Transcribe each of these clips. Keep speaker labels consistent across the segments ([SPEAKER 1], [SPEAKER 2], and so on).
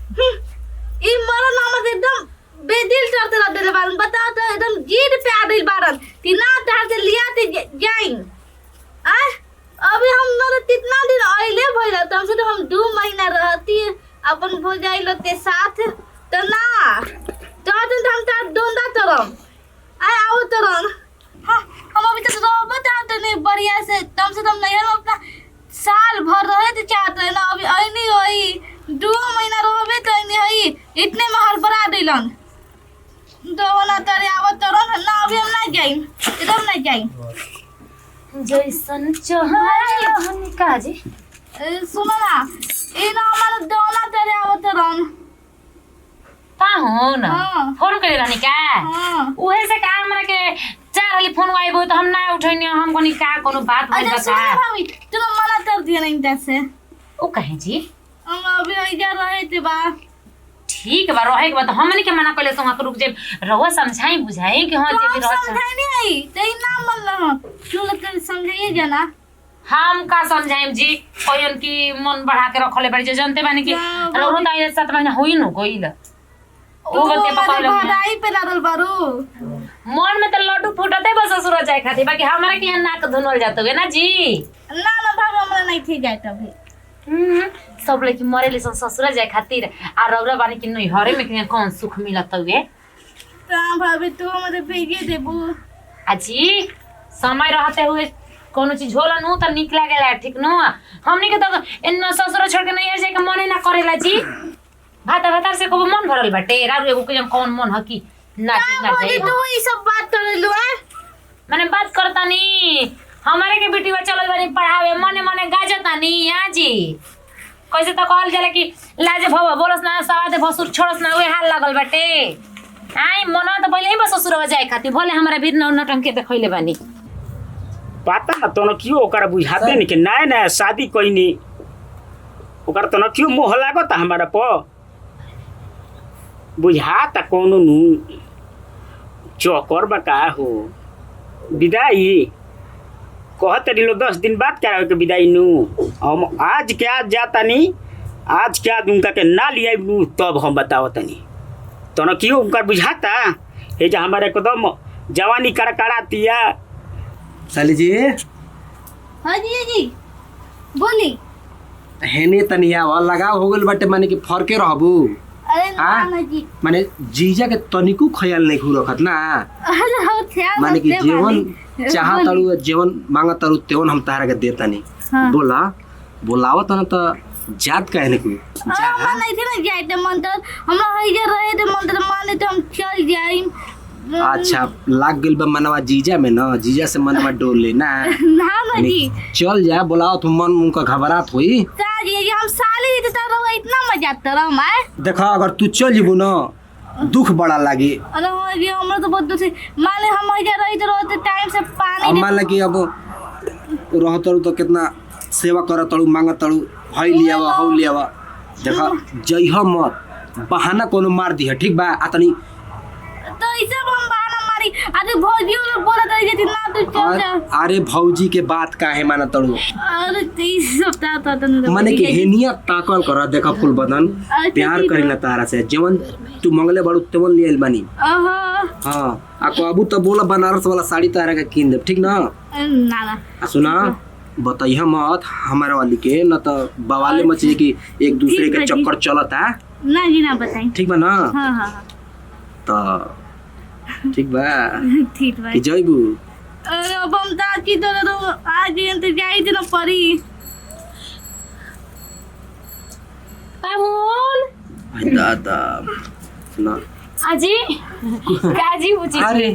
[SPEAKER 1] ई मरन हमर एकदम बेदिल चढ़ते रह देले बारन। बताओ तो एकदम जीद पे आ गइल बारन कि ना तार से लिया ते जाई। आ अभी हम न कितना दिन आइले भइल तम से तो हम 2 महीना रहती अपन भौजाइलो के साथ तो ना तो हम तार दोंदा तरम आ आओ तरम। हां हम अभी तक रहबो त नहीं बढ़िया से तम से नहीं हम अपना साल भर रहे थे चाहते है ना। अभी आईनी होई 2 महीना रहबे तो नहीं हई इतने महल बड़ा दिलन तो ना तरे आवत तरन ना। अभी हम ना जाई एकदम ना जाई
[SPEAKER 2] जैसन चहल काजी।
[SPEAKER 1] सुनो ना ई ना हमारे दोना तरे आवत तरन
[SPEAKER 2] का हो ना
[SPEAKER 1] हां
[SPEAKER 2] फोन करे रहनी का।
[SPEAKER 1] हां
[SPEAKER 2] उहे से का हमरा के 4 वाली फोन आइबो तो हम ना उठैनी हम कोनी का कोनो बात भइल
[SPEAKER 1] अच्छा
[SPEAKER 2] बा
[SPEAKER 1] सुनो
[SPEAKER 2] का।
[SPEAKER 1] भाभी तुम मना कर दिया नहीं तैसे
[SPEAKER 2] ओ कहे जी
[SPEAKER 1] हम अभी आइजा रहे थे बा।
[SPEAKER 2] ठीक बा रहे के बाद हमनी के मना कइले वहां के रुक जे रहुआ समझाई बुझाई कि हां जे भी रह
[SPEAKER 1] समझाई नहीं आई ते ना मन रहा क्यों लगता समझाइए जना।
[SPEAKER 2] हम का समझाइम जी कोयन की मन बढ़ा के रखले बाड़ी जे जानते बानी कि रहुआ त आइले 7 महीना होई न गइल ओ बते पकड़ले
[SPEAKER 1] भराई पे लागल बारू
[SPEAKER 2] मन में तो लड्डू फूटते बस ससुर जाए खातिर बाकी हमरा के यहाँ नाक धुनल जाते ना जी।
[SPEAKER 1] ना ना भाभी हमरा नहीं थी जाए तभी
[SPEAKER 2] सब लड़की मरे ले ससुर जाए खातिर आ रौरा बानी कि नहीं हरे में कि कौन सुख मिलत हुए।
[SPEAKER 1] ता भाभी तू हमरे भेजे देबू
[SPEAKER 2] अजी समय रहते हुए कोनो चीज होला नु त निक लागेला ठीक नु। हमनी के त इन ससुर छोड़ के नहीं जाए के मने ना करेला जी। भाता से को मन भरल बाटे रारू एगो के कौन मन ह कि ना ना
[SPEAKER 1] भाभी तू ई सब बात कर लो है
[SPEAKER 2] माने बात करता नी हमारे के बेटी बा चलल बानी पढ़ावे मने मने गाजता नी हां जी। कैसे तो कहल जाला कि लाजे भव बोलस ना सवादे भसुर छोड़स ना ओए हाल लागल बाटे। आई मना तो पहिले ही बस ससुर जाए खातिर भले हमरा बीर नौटंकी देखैले बानी
[SPEAKER 3] पता ना तो क्यों ओकरा बुझाते नहीं कि नया नया शादी कईनी ओकरा तो क्यों मोह लागत हमारा प बुझाता कोनो नु चौकर बका हो विदाई कहते रही लो 10 दिन बाद क्या के विदाई नु हम आज के आज जाता नहीं आज के आज उनका के ना लिया नु तब हम बताओ तनी तो क्यों उनका बुझाता ये जो हमारे एकदम जवानी कड़कड़ातिया
[SPEAKER 4] साली जी।
[SPEAKER 1] हां जी बोली
[SPEAKER 4] हेने तनिया वा लगाव हो गेल बाटे माने कि फरके रहबू।
[SPEAKER 1] अरे ना ना जी
[SPEAKER 4] माने जीजा के तनिको ख्याल नहीं खु रखत ना
[SPEAKER 1] अरे हो ध्यान
[SPEAKER 4] माने कि जीवन चाह तड़ू जीवन मांगा तड़ू तेवन हम तारा के देता नहीं।
[SPEAKER 1] हाँ।
[SPEAKER 4] बोला बोलावत ना तो जात काहे नहीं जा
[SPEAKER 1] हम नहीं थे ना जाए थे मन तो हमरा हइजे रहे थे मन तो माने तो हम चल जाई।
[SPEAKER 4] अच्छा लाग गेल बा मनवा जीजा में ना जीजा से मनवा डोले ना
[SPEAKER 1] ना ना जी
[SPEAKER 4] चल जा बोलाओ तुम मन उनका घबराहट हुई
[SPEAKER 1] जी हम साली तो रहो इतना मजा आता रहा मैं।
[SPEAKER 4] देखा अगर तू चल जीबू ना दुख बड़ा लागी।
[SPEAKER 1] अरे ये हमरा तो बहुत दुख माने हम हइजे रही तो रहते टाइम से पानी
[SPEAKER 4] मान लगी अब रहतड़ू तो कितना सेवा करतड़ू मांगतड़ू हई लियावा हौ लियावा देखा जइह मत बहाना कोनो मार दिह ठीक बा आतनी
[SPEAKER 1] तो इसे हम बहाना मारी अरे भौजी लोग बोला था जे ना तू चल जा।
[SPEAKER 4] अरे भौजी के बात काहे मानतड़ू
[SPEAKER 1] अरे 30 सप्ताह तो
[SPEAKER 4] माने कि हेनिया ताकल कर देखा फुल बदन प्यार करेला तारा से जीवन तू मंगले बड़ू तेवन लियल बानी। हां आ कहबू तो बोला बनारस वाला साड़ी तारा के किन दे ठीक ना
[SPEAKER 1] ना ना
[SPEAKER 4] आ सुना बताइए मत हमारे वाली के न तो बवाले मचे कि एक दूसरे के चक्कर चलता
[SPEAKER 1] ना जी ना बताई
[SPEAKER 4] ठीक बा ना।
[SPEAKER 1] हां हां
[SPEAKER 4] तो ठीक बा
[SPEAKER 1] ठीक बा
[SPEAKER 4] कि जइबू
[SPEAKER 1] अरे अब हम की तो आज तो जाई दिन परी
[SPEAKER 2] पाहुन
[SPEAKER 4] आई दादा सुना
[SPEAKER 2] अजी काजी बुची
[SPEAKER 4] अरे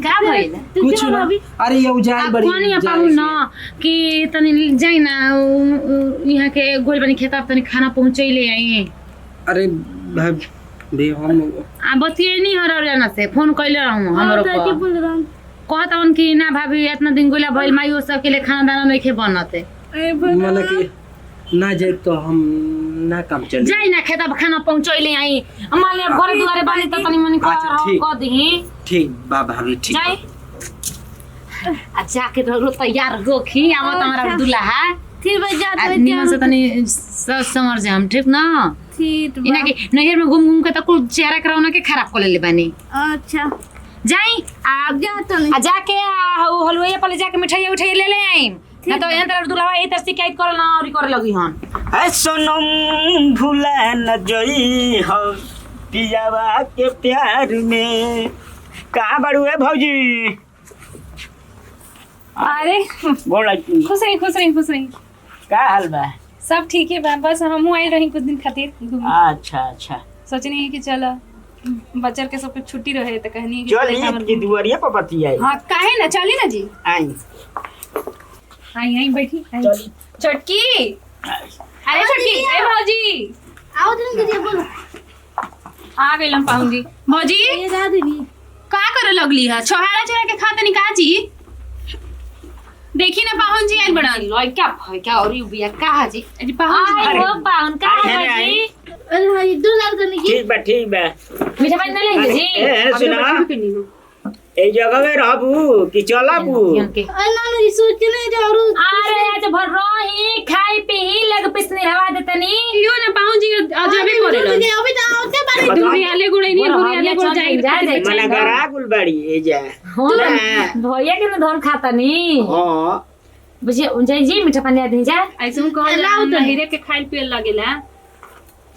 [SPEAKER 2] का भइल
[SPEAKER 4] कुछ ना अरे ये उजाल बड़ी
[SPEAKER 2] कोनी पाहुन न कि तनी जाई ना यहाँ के गोल बनी खेता तनी खाना पहुंचैले आई।
[SPEAKER 4] अरे बे हम
[SPEAKER 2] आ बतिए नहीं हर जाना से फोन कइले रहूं हमरो को कहता उन कि ना भाभी इतना दिन गोला भइल माईओ सब के लिए खाना दाना नहीं खे बनते
[SPEAKER 4] माने कि ना जाए तो हम ना काम चल
[SPEAKER 2] जाई ना खेता खाना पहुंचैले आई अमाले घर दुआरे बानी त तनी मनी क दही
[SPEAKER 4] ठीक बा भाभी ठीक
[SPEAKER 2] जाई आ जाके तो तैयार होखी आवत हमारा दुल्हा
[SPEAKER 1] फिर मैं जात
[SPEAKER 2] निमन से तनी समझ हम ठीक ना
[SPEAKER 1] ठीक
[SPEAKER 2] इना के नहर में घूम घूम के त कुल चेहरा कराउना के खराब कर लेले बानी।
[SPEAKER 1] अच्छा
[SPEAKER 2] जाई
[SPEAKER 1] आप जा तनी
[SPEAKER 2] आ जाके हलवाइया पले जाके मिठाई उठाई ले ले आई ना तो यहाँ तरह दुलावा ये तरह शिकायत करल ना और करे लगी हन।
[SPEAKER 3] ऐ सोनम भूला न जोई हो पियावा के प्यार में। कहाँ बड़ू है भौजी?
[SPEAKER 5] अरे
[SPEAKER 3] बोला कि
[SPEAKER 5] खुश रही खुश रही खुश रही।
[SPEAKER 3] का हाल बा?
[SPEAKER 5] सब ठीक है बा, बस हम आई रही कुछ दिन खातिर घूमे।
[SPEAKER 3] अच्छा अच्छा
[SPEAKER 5] सोचनी है कि चलो बच्चर के सबके छुट्टी रहे तो कहनी है कि
[SPEAKER 3] चल
[SPEAKER 5] चले हमर
[SPEAKER 3] की दुआरिया पर बती आई।
[SPEAKER 5] हाँ काहे ना चली ना जी।
[SPEAKER 3] आई
[SPEAKER 5] आई आई बैठी आई।
[SPEAKER 3] चली
[SPEAKER 5] छोटकी अरे छोटकी ए भौजी
[SPEAKER 1] आओ तनी दीदी बोलो
[SPEAKER 5] आ गइलम पाहुन जी। भौजी
[SPEAKER 1] ये दादी भी
[SPEAKER 5] का करे लगली है? छोहाड़ा चोरा के खाता नहीं का जी? देखी ना पाहुन जी आई बड़ा
[SPEAKER 2] लई क्या भई क्या और यू बिया का जी?
[SPEAKER 5] जी पाहुन
[SPEAKER 2] आई
[SPEAKER 5] जी
[SPEAKER 2] हो पाउन का
[SPEAKER 3] आई,
[SPEAKER 2] है
[SPEAKER 3] आई।
[SPEAKER 2] जी?
[SPEAKER 1] अरे भाई दूर लाग तनी की
[SPEAKER 3] ठीक बा ठीक बा।
[SPEAKER 2] मीठा पानी ना लेंगे जी?
[SPEAKER 3] ए सुना ए जगह में रहबू कि चलबू?
[SPEAKER 2] के
[SPEAKER 1] अरे नानू जी सोचने जरूर
[SPEAKER 2] अरे आज भर रही खाई पी लग पिसने हवा देतनी
[SPEAKER 5] यो ना पाहुन जी अजबे करे लन।
[SPEAKER 1] अभी तो आवते बारे
[SPEAKER 5] दुरियाले गुड़े नहीं दुरियाले गुड़ जाई
[SPEAKER 2] जाए
[SPEAKER 3] मना गरा गुल बड़ी ए जा।
[SPEAKER 2] हो भैया के न धन खाता नी
[SPEAKER 3] हां
[SPEAKER 2] बुझे उंजाई जी मीठा पानी आ दे जा
[SPEAKER 5] ऐसे हम कहल
[SPEAKER 1] लाओ
[SPEAKER 5] ना
[SPEAKER 1] तो।
[SPEAKER 5] हिरे के खाइल पियल लागेला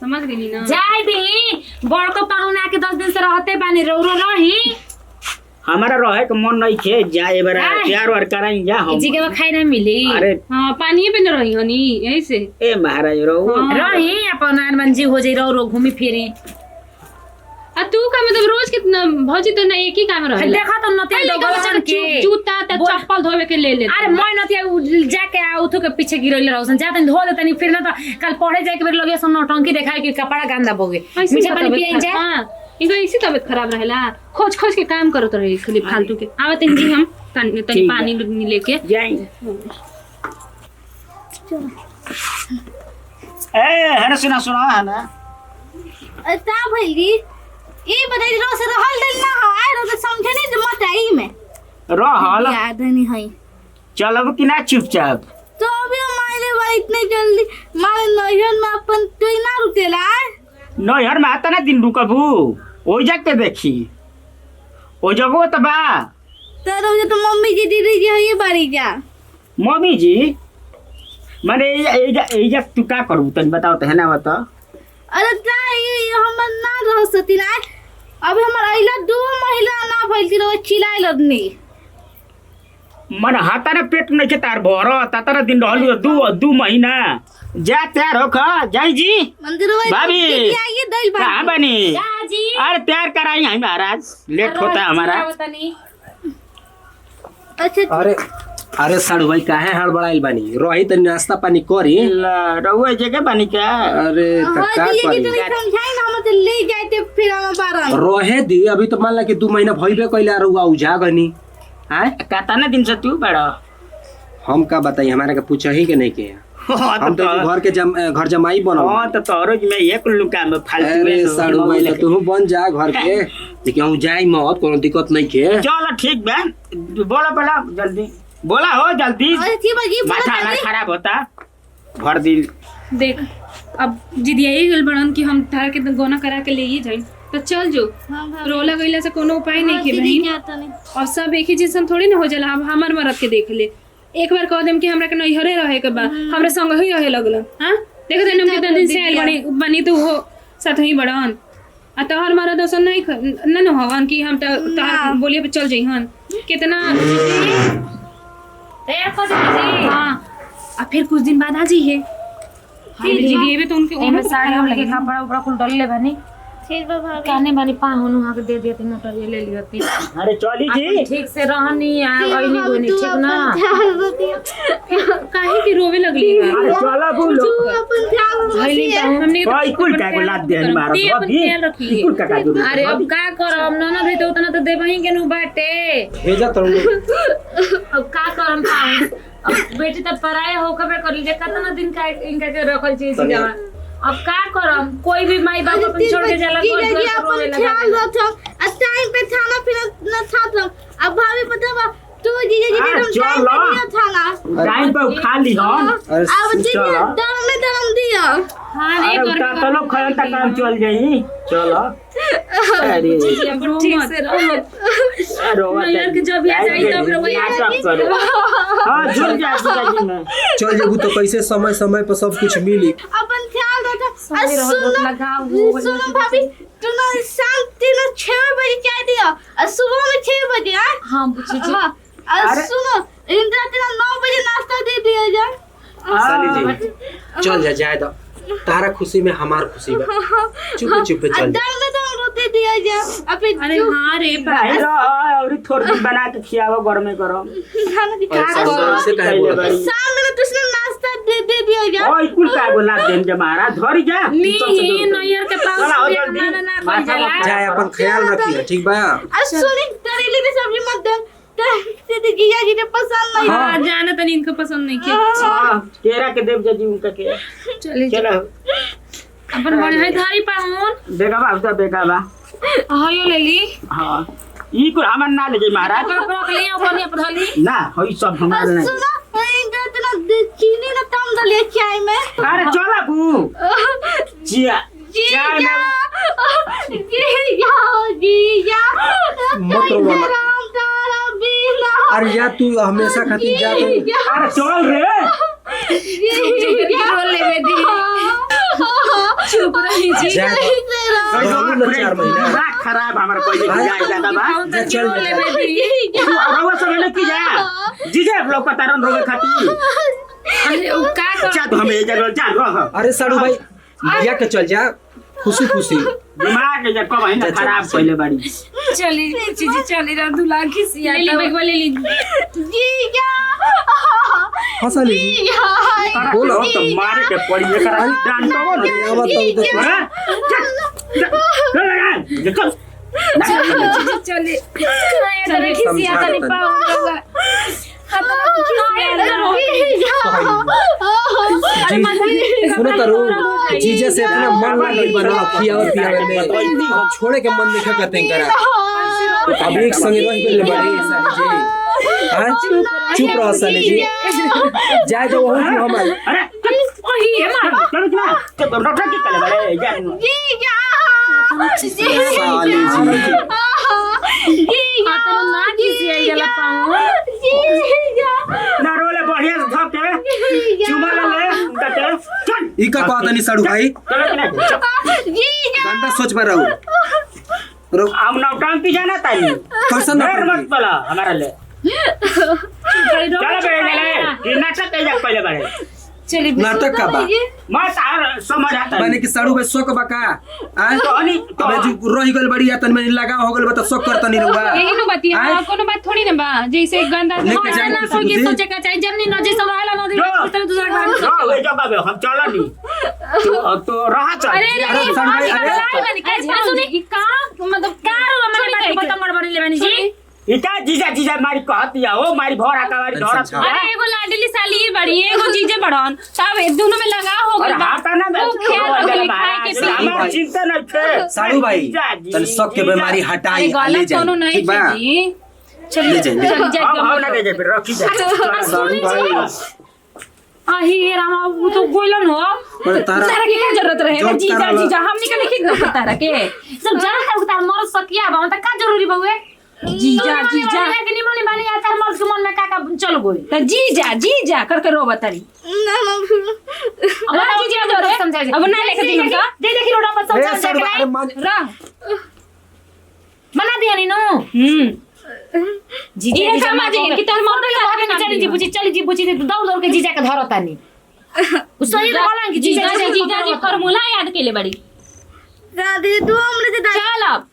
[SPEAKER 5] समझ गई ना।
[SPEAKER 2] जाय दी बड़को पाहुना के 10 दिन से रहते बानी रोरो रही
[SPEAKER 3] हमारा रहे के मन नहीं खे जाए बरा
[SPEAKER 2] काहे?
[SPEAKER 3] प्यार वार कराई जा हम।
[SPEAKER 2] जी के खाई ना मिली
[SPEAKER 3] अरे
[SPEAKER 5] हाँ पानी पे न रही हनी ऐसे
[SPEAKER 3] ए महाराज रो
[SPEAKER 2] रही अपन आनमन जी हो जाई रो घूमी फिरी
[SPEAKER 5] आ तू का मतलब रोज कितना भौजी तो ना एक ही काम रहे
[SPEAKER 2] देखा तो नते डगलन के
[SPEAKER 5] जूता त चप्पल धोवे के ले ले।
[SPEAKER 2] अरे मैं नते जाके उठो के पीछे गिरले रहसन जाते धो देतनी फिर ना तो कल पढ़े जाए के बेर लगे सन नौटंकी देखाए कि कपड़ा गंदा बोगे मीठा पानी पिए जा।
[SPEAKER 5] हां इनका इसी तबीयत खराब रहेला खोज खोज के काम करत रही खाली फालतू के। आवत जी हम तनी
[SPEAKER 3] ठीक है।
[SPEAKER 5] पानी लेके
[SPEAKER 3] जाई ए है ना सुना है ना
[SPEAKER 1] ता भईली ई बताई रो से रहल दिल ना हो आए रो तो समझे नहीं मत आई में
[SPEAKER 3] रहल
[SPEAKER 1] याद नहीं है
[SPEAKER 3] चलब कि ना चुपचाप?
[SPEAKER 1] तो अभी हमारे बार इतने जल्दी मारे नैहर में अपन तो ना रुकेला
[SPEAKER 3] नैहर में आता ना दिन रुकबू ओ जाके देखी ओ जगह तो बा।
[SPEAKER 1] तो रोज तो मम्मी जी दीदी जी है ये बारी जा
[SPEAKER 3] मम्मी जी माने ए तू का करू तनी बताओ तो है ना बता।
[SPEAKER 1] अरे ता ये हमर ना रह सती ना अभी हमर आइला 2 महीना ना भइल कि रोज चिल्लाइ लदनी
[SPEAKER 3] मन हाथा ना पेट नहीं के तार भर ताता दिन रहलू दू महीना जा तैयार हो खा जाई जी
[SPEAKER 1] मंदिर में
[SPEAKER 3] भाभी
[SPEAKER 1] आइए दल
[SPEAKER 3] कहाँ बनी?
[SPEAKER 2] जी
[SPEAKER 3] अरे तैयार कराई है महाराज लेट होता है हमारा।
[SPEAKER 1] अच्छा
[SPEAKER 4] अरे अरे साड़ू भाई काहे हड़बड़ाइल बानी? रही तनी नाश्ता पानी करी।
[SPEAKER 3] रहुआ जगह बनी क्या?
[SPEAKER 4] अरे त
[SPEAKER 1] हाँ
[SPEAKER 4] का
[SPEAKER 1] जी ये
[SPEAKER 4] करी?
[SPEAKER 1] कि तुम समझाई ना हम तो ले जाते फिर हम बारह
[SPEAKER 4] रहे दी अभी तो मान ला कि 2 महीना भइबे कइला रुआ उजा गनी। हैं
[SPEAKER 3] कहता ना दिन से तू बड़ा
[SPEAKER 4] हम का बताई हमारा के पूछही के नहीं के हम तो घर के घर जमाई बनल।
[SPEAKER 3] हाँ तो तोरो में एक लुका में फालतू
[SPEAKER 4] अरे साड़ू भाई तो तू बन जा घर के लेकिन हम जाई मत कोनो दिक्कत नहीं के।
[SPEAKER 3] चलो ठीक बा बोला बोला जल्दी बोला हो जल्दी
[SPEAKER 1] अरे ठीक बाजी
[SPEAKER 3] माथा ना खराब होता भर दिन।
[SPEAKER 5] देख अब जिद यही गल बड़न कि हम तार के गोना करा के ले ही जाई तो चल जो रोला गइला से कोनो उपाय नहीं के बहन। और सब एक ही जैसन थोड़ी ना हो जाला। अब हमर मरद के देख ले एक बार कह देम कि हमरा के नैहरे रहे के बा हमरे संग ही रहे लगल। हां देखो तने हम कितना दिन से आइल बनी तो हो साथ ही बड़न आ तोहर मरद ओसन नहीं न होवन कि हम तोहर बोलिए पे चल जइहन कितना
[SPEAKER 2] तैयार कर दीजिए।
[SPEAKER 5] हां आ फिर कुछ दिन बाद आ जाइए। जी ये तो उनके
[SPEAKER 2] एमे साड़ी हम लेके कपड़ा उपड़ा कुल डल ले बनी
[SPEAKER 1] ठीक बा भाभी
[SPEAKER 2] काने बानी पाहुन वहां के दे देती मोटर ये ले लियोती
[SPEAKER 3] अरे चली जी
[SPEAKER 2] ठीक से रहनी आ गईनी गोनी ठीक ना
[SPEAKER 5] काहे की रोवे लगली है।
[SPEAKER 3] अरे चलो बोलो
[SPEAKER 1] अपन ख्याल
[SPEAKER 5] भइली हमने तो
[SPEAKER 3] कोई कुल का लाद दे मारो
[SPEAKER 5] दे अपन
[SPEAKER 3] अभी
[SPEAKER 5] ख्याल रखिए।
[SPEAKER 3] कुल का दो
[SPEAKER 2] अरे अब का करम ननद है तो उतना तो देबही के नु बाटे
[SPEAKER 4] भेजा तो
[SPEAKER 2] अब का करम पाहुन अब बेटी तो पराया हो कबे कर लीजिए कितना दिन का इनका के रखल चीज जमा अब का करम कोई भी माई बाप अपन छोड़ के जाला
[SPEAKER 1] जी
[SPEAKER 2] घर
[SPEAKER 1] जी
[SPEAKER 2] घर रोवे
[SPEAKER 1] अपन ख्याल
[SPEAKER 2] लगा
[SPEAKER 1] रखो आ टाइम पे खाना पीना न खाता अब भाभी पता बा तू जी जी
[SPEAKER 3] हाँ,
[SPEAKER 1] एकदम
[SPEAKER 3] चल
[SPEAKER 1] टाइम पे
[SPEAKER 3] लो।
[SPEAKER 1] दिया खाना
[SPEAKER 3] टाइम पे खा ली हन
[SPEAKER 1] अब जी
[SPEAKER 3] चलो।
[SPEAKER 1] दम में दम दिया
[SPEAKER 5] हाँ रे
[SPEAKER 3] अरे उठा तो लोग खड़े तक काम चल जाई चलो अरे
[SPEAKER 5] ठीक से रहो नैहर के जब आ जाई तब रहो
[SPEAKER 3] नाटक करो हां झुक जा जी में
[SPEAKER 4] चल जेबू तो कैसे समय समय पर सब कुछ मिली।
[SPEAKER 1] अपन ख्याल रखो। सुनो भाभी तू ना शाम 6 बजे चाय दियो और सुबह में 6 बजे
[SPEAKER 2] हाँ बुच्ची जी
[SPEAKER 1] और सुनो इंदिरा तेरा 9 बजे नाश्ता दे दिया जाए।
[SPEAKER 4] साली जी चल जा जाए तो तारा खुशी में हमार खुशी बा। चुप चुप चल जा।
[SPEAKER 1] दाल में तो रोटी दिया जाए अबे
[SPEAKER 5] अरे हाँ रे
[SPEAKER 3] भाई रो और थोड़ी बना के खियाओ घर में करो
[SPEAKER 1] खाना दिखा
[SPEAKER 4] से काहे बोला
[SPEAKER 1] शाम में तुझने नाश्ता दे दिया जाए।
[SPEAKER 3] ओए कुल का बोला देन जे महाराज धरी जा
[SPEAKER 5] नी नैहर के पास
[SPEAKER 3] चला, हो
[SPEAKER 5] एक
[SPEAKER 3] जल्दी।
[SPEAKER 5] खाना ना कोई जाला
[SPEAKER 4] जाए अपन ख्याल रखिए ठीक बा।
[SPEAKER 1] और सुनी करेले की सब्जी मत दे तेरे जीजा जी ने पसंद नहीं।
[SPEAKER 5] हाँ जाना तनी इनको पसंद नहीं के
[SPEAKER 3] हां केरा के देव जी उनका के
[SPEAKER 5] चले
[SPEAKER 3] चलो
[SPEAKER 5] अपन बड़े है धारी पाउन
[SPEAKER 3] बेगा बा उता बेगा बा
[SPEAKER 5] हयो ले ली
[SPEAKER 3] हां ई को हमन ना ले जाई महाराज
[SPEAKER 5] रख ली अपन अपन धली
[SPEAKER 3] ना होई सब हमार नहीं
[SPEAKER 1] सुनो इंदिरा तेरा चीनी ना कम डालिए चाय में।
[SPEAKER 3] अरे चला बू जिया चाय में
[SPEAKER 1] जीजा
[SPEAKER 4] मत रो वाला।
[SPEAKER 1] राम तारा बीना
[SPEAKER 4] अरे या तू हमेशा खातिर जा तो
[SPEAKER 3] अरे चल रे
[SPEAKER 5] रोल ले दी चुप रही जी
[SPEAKER 4] जा रहलू ना 4 महीना
[SPEAKER 3] रात खराब हमर पहिले जाए दादा बा
[SPEAKER 4] जा चल
[SPEAKER 5] रोल
[SPEAKER 4] जा
[SPEAKER 5] ले दी
[SPEAKER 3] तू अरवा सब ले की जा जीजे लोग का तारन रोगे खाती
[SPEAKER 5] अरे ओ का कर
[SPEAKER 3] जा तो हमें ए जगह जा रह
[SPEAKER 4] अरे साड़ू भाई या के चल जा खुशी खुशी
[SPEAKER 3] दिमाग के कब है ना खराब पहले बाड़ी
[SPEAKER 5] चली चीजी चली रा दुला खिसिया ले ली बैग ले ली
[SPEAKER 1] जीजा
[SPEAKER 4] हंसा ले बोलो
[SPEAKER 3] तो मारे के पड़ी एकरा डांटो
[SPEAKER 4] अब तो
[SPEAKER 3] हां चल
[SPEAKER 5] चली चली खिसिया तनी पाऊंगा
[SPEAKER 4] सुनो करो जीजे से अपना मन लागल बना खियाव पियावे में हम छोड़े के मन नहीं करते करा अब एक संगे रह गेल बड़ी साली जी हां चुप रहो साली जी जाए तो वही हम
[SPEAKER 3] अरे ओही है मार चल ना तो डॉक्टर की करे बड़े जान
[SPEAKER 1] जीजा
[SPEAKER 4] साली जी
[SPEAKER 5] तो ना खिसिया गला पाऊं
[SPEAKER 1] जीजा
[SPEAKER 3] ना रोले बढ़िया से धके चुमा ले उनका चल
[SPEAKER 4] ई का कहत नहीं साड़ू भाई
[SPEAKER 3] चलो ना
[SPEAKER 1] जीजा
[SPEAKER 4] गंदा सोच पर रहो
[SPEAKER 3] हम नौटांग की जाना ताली
[SPEAKER 4] कैसा
[SPEAKER 3] डर
[SPEAKER 4] ना
[SPEAKER 3] मत पला हमारा ले चलो बे ले नाटक के जा पहले बड़े
[SPEAKER 5] चली
[SPEAKER 4] नाटक का बा
[SPEAKER 3] मत और समझ आता
[SPEAKER 4] माने कि साड़ू भाई शौक बा का आ
[SPEAKER 3] तो हनी तो
[SPEAKER 4] अबे जो रह गेल बड़ी तन में लगा हो गेल बा तो शौक करता नहीं रहूंगा
[SPEAKER 5] यही नु बतिया कोनो बात थोड़ी ना बा जैसे गंदा
[SPEAKER 4] लेके जाए
[SPEAKER 5] ना
[SPEAKER 4] किसी
[SPEAKER 5] कोई के
[SPEAKER 4] दूसरी।
[SPEAKER 5] सोचे का चाहिए जमनी न जैसे रहला न दे
[SPEAKER 3] जो।
[SPEAKER 5] इस तरह दूसरा बात
[SPEAKER 3] रो वे जगह पे हम चला नहीं तो रहा चल
[SPEAKER 5] अरे
[SPEAKER 4] अरे सन भाई, अरे।
[SPEAKER 5] बनी का जी सुनी ई का मतलब कार हमारे बात बता मर बनी ले बनी जी
[SPEAKER 3] इता जीजा जीजा मारी कहती है ओ मारी भौरा का मारी धौरा
[SPEAKER 4] अच्छा।
[SPEAKER 5] अरे एगो लाडली साली बड़ी एगो जीजे बड़न सब एक दोनों में लगा हो
[SPEAKER 3] और
[SPEAKER 5] गइल बा
[SPEAKER 3] हाथा ना
[SPEAKER 5] वो ख्याल रख ली खाए के पी
[SPEAKER 3] हमार चिंता नहीं थे
[SPEAKER 4] साड़ू भाई चल शौक के बीमारी
[SPEAKER 5] अरे
[SPEAKER 4] हटाई ले
[SPEAKER 5] गलत कोनो
[SPEAKER 4] जाए
[SPEAKER 5] नहीं
[SPEAKER 4] ठीक बा
[SPEAKER 5] जी
[SPEAKER 4] ले
[SPEAKER 5] चलिए
[SPEAKER 4] जाए, ले जाए।
[SPEAKER 5] चल
[SPEAKER 3] हम
[SPEAKER 5] जाए
[SPEAKER 3] ना दे दे फिर रखी जा
[SPEAKER 5] सुनी जी आही रामा वो तो गोइलन हो
[SPEAKER 4] पर तारा
[SPEAKER 5] तारा की क्या जरूरत रहे
[SPEAKER 4] जॉब
[SPEAKER 5] जीजा
[SPEAKER 4] कराला।
[SPEAKER 5] जीजा हमनी के लिखी दो तारा के जब जा कर उतार मर सकिया बा त का जरूरी बउए जीजा जीजा के निमन बानी आता मर्द के मन में का चल गई त जीजा जीजा करके रो बतारी अब ना जीजा जो समझा अब ना लेके दी हमका दे देखी रोड पर समझा
[SPEAKER 4] ए, साड़ू, अरे मान-
[SPEAKER 5] रह
[SPEAKER 2] बना दिया नी नो जीजा
[SPEAKER 5] ये
[SPEAKER 2] जीजा
[SPEAKER 5] काम जी कि तोर मर्द के
[SPEAKER 2] चली
[SPEAKER 5] लगा
[SPEAKER 2] चली जी बुची चली जी बुची दौड़ दौड़ के जीजा के धरता नी उसई बोला कि
[SPEAKER 5] जीजा जी फॉर्मूला याद के ले बड़ी
[SPEAKER 1] दादी तू हमने से
[SPEAKER 5] चल अब